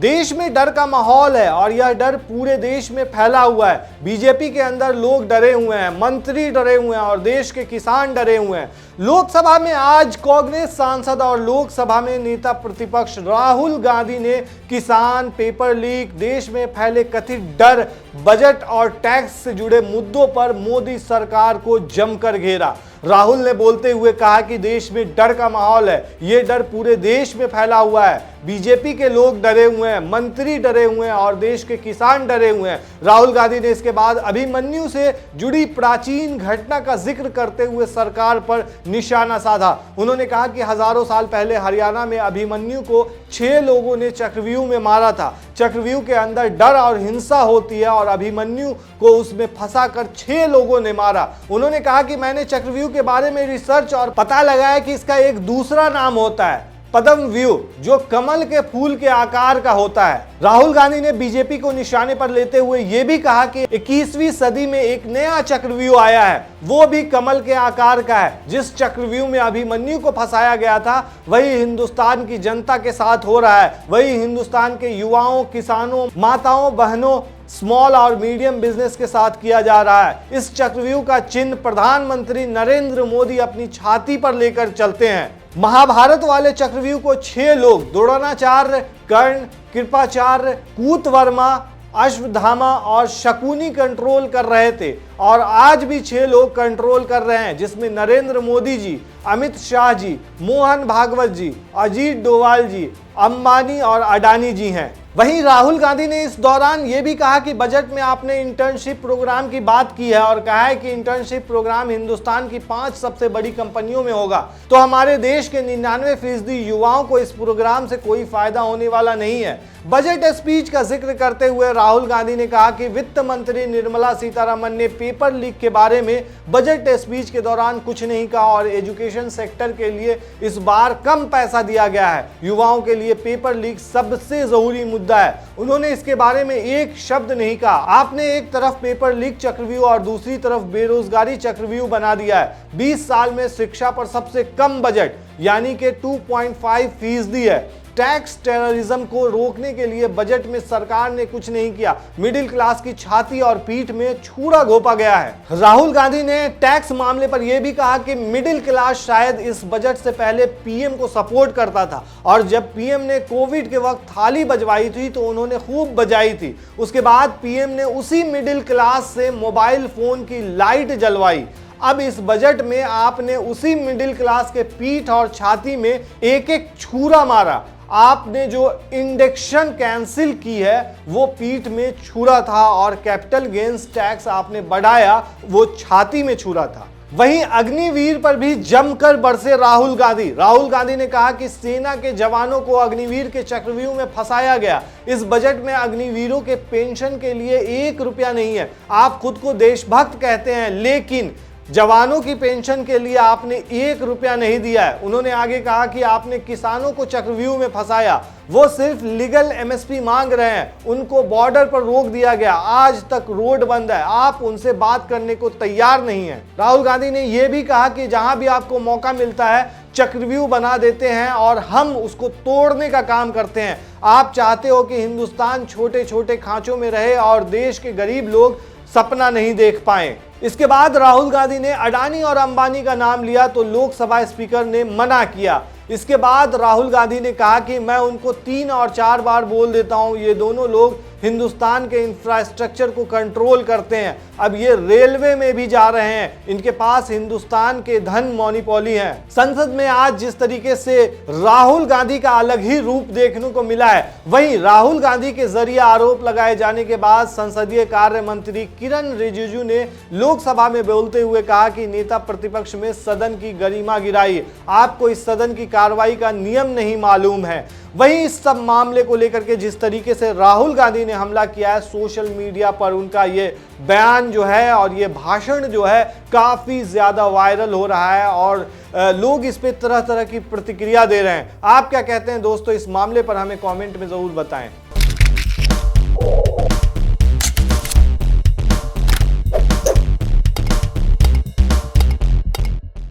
देश में डर का माहौल है और यह डर पूरे देश में फैला हुआ है। बीजेपी के अंदर लोग डरे हुए हैं, मंत्री डरे हुए हैं और देश के किसान डरे हुए हैं। लोकसभा में आज कांग्रेस सांसद और लोकसभा में नेता प्रतिपक्ष राहुल गांधी ने किसान, पेपर लीक, देश में फैले कथित डर, बजट और टैक्स से जुड़े मुद्दों पर मोदी सरकार को जमकर घेरा। राहुल ने बोलते हुए कहा कि देश में डर का माहौल है, ये डर पूरे देश में फैला हुआ है। बीजेपी के लोग डरे हुए हैं, मंत्री डरे हुए हैं और देश के किसान डरे हुए हैं। राहुल गांधी ने इसके बाद अभिमन्यु से जुड़ी प्राचीन घटना का जिक्र करते हुए सरकार पर निशाना साधा। उन्होंने कहा कि हजारों साल पहले हरियाणा में अभिमन्यु को 6 लोगों ने चक्रव्यूह में मारा था। चक्रव्यूह के अंदर डर और हिंसा होती है और अभिमन्यु को उसमें फंसाकर 6 लोगों ने मारा। उन्होंने कहा कि मैंने चक्रव्यूह के बारे में रिसर्च और पता लगाया कि इसका एक दूसरा नाम होता है पद्म व्यूह, जो कमल के फूल के आकार का होता है। राहुल गांधी ने बीजेपी को निशाने पर लेते हुए यह भी कहा कि 21वीं सदी में एक नया चक्रव्यूह आया है, वो भी कमल के आकार का है। जिस चक्रव्यूह में अभिमन्यु को फंसाया गया था वही हिंदुस्तान की जनता के साथ हो रहा है, वही हिंदुस्तान के युवाओं, किसानों, माताओं, बहनों, स्मॉल और मीडियम बिजनेस के साथ किया जा रहा है। इस चक्रव्यूह का चिन्ह प्रधानमंत्री नरेंद्र मोदी अपनी छाती पर लेकर चलते हैं। महाभारत वाले चक्रव्यूह को 6 लोग, द्रोणाचार्य, कर्ण, कृपाचार्य, कूतवर्मा, अश्वत्थामा और शकुनी कंट्रोल कर रहे थे और आज भी 6 लोग कंट्रोल कर रहे हैं, जिसमें नरेंद्र मोदी जी, अमित शाह जी, मोहन भागवत जी, अजीत डोभाल जी, अंबानी और अडानी जी हैं। वहीं राहुल गांधी ने इस दौरान यह भी कहा कि बजट में आपने इंटर्नशिप प्रोग्राम की बात की है और कहा है कि इंटर्नशिप प्रोग्राम हिंदुस्तान की 5 सबसे बड़ी कंपनियों में होगा, तो हमारे देश के 99% युवाओं को इस प्रोग्राम से कोई फायदा होने वाला नहीं है। बजट स्पीच का जिक्र करते हुए राहुल गांधी ने कहा कि वित्त मंत्री निर्मला सीतारमण ने पेपर लीक के बारे में बजट स्पीच के दौरान कुछ नहीं कहा और एजुकेशन सेक्टर के लिए इस बार कम पैसा दिया गया है। युवाओं के लिए पेपर लीक सबसे जरूरी मुद्दा है, उन्होंने इसके बारे में एक शब्द नहीं कहा। आपने एक तरफ पेपर लीक चक्रव्यूह और दूसरी तरफ बेरोजगारी चक्रव्यूह बना दिया है। 20 साल में शिक्षा पर सबसे कम बजट यानी कि 2.5% है। टैक्स टेररिज्म को रोकने के लिए बजट में सरकार ने कुछ नहीं किया। मिडिल क्लास की छाती और पीठ में छुरा घोंपा गया है। राहुल गांधी ने टैक्स मामले पर यह भी कहा कि मिडिल क्लास शायद इस बजट से पहले पीएम को सपोर्ट करता था और जब पीएम ने कोविड के वक्त थाली बजवाई थी तो उन्होंने खूब बजाई थी। उसके बाद पीएम ने उसी मिडिल क्लास से मोबाइल फोन की लाइट जलवाई। अब इस बजट में आपने उसी मिडिल क्लास के पीठ और छाती में एक एक छुरा मारा। आपने जो इंडेक्शन कैंसिल की है वो पीठ में छुरा था और कैपिटल गेन्स टैक्स आपने बढ़ाया वो छाती में छुरा था। वहीं अग्निवीर पर भी जमकर बरसे राहुल गांधी। राहुल गांधी ने कहा कि सेना के जवानों को अग्निवीर के चक्रव्यूह में फंसाया गया। इस बजट में अग्निवीरों के पेंशन के लिए 1 रुपया नहीं है। आप खुद को देशभक्त कहते हैं लेकिन जवानों की पेंशन के लिए आपने 1 रुपया नहीं दिया है। उन्होंने आगे कहा कि आपने किसानों को चक्रव्यूह में फंसाया, वो सिर्फ लीगल एमएसपी मांग रहे हैं, उनको बॉर्डर पर रोक दिया गया, आज तक रोड बंद है, आप उनसे बात करने को तैयार नहीं है। राहुल गांधी ने यह भी कहा कि जहां भी आपको मौका मिलता है चक्रव्यूह बना देते हैं और हम उसको तोड़ने का काम करते हैं। आप चाहते हो कि हिंदुस्तान छोटे छोटे खांचों में रहे और देश के गरीब लोग सपना नहीं देख पाए। इसके बाद राहुल गांधी ने अडानी और अंबानी का नाम लिया तो लोकसभा स्पीकर ने मना किया। इसके बाद राहुल गांधी ने कहा कि मैं उनको 3 और 4 बार बोल देता हूं, ये दोनों लोग हिंदुस्तान के इंफ्रास्ट्रक्चर को कंट्रोल करते हैं। अब ये रेलवे में भी जा रहे हैं, इनके पास हिंदुस्तान के धन मोनोपोली है। संसद में आज जिस तरीके से राहुल गांधी का अलग ही रूप देखने को मिला है, वहीं राहुल गांधी के जरिए आरोप लगाए जाने के बाद संसदीय कार्य मंत्री किरण रिजिजू ने लोकसभा में बोलते हुए कहा कि नेता प्रतिपक्ष में सदन की गरिमा गिराई, आपको इस सदन की कार्रवाई का नियम नहीं मालूम है। वहीं इस सब मामले को लेकर के जिस तरीके से राहुल गांधी ने हमला किया है सोशल मीडिया पर, उनका ये बयान जो है और ये भाषण जो है काफी ज्यादा वायरल हो रहा है और लोग इस पे तरह तरह की प्रतिक्रिया दे रहे हैं। आप क्या कहते हैं दोस्तों, इस मामले पर हमें कमेंट में जरूर बताएं।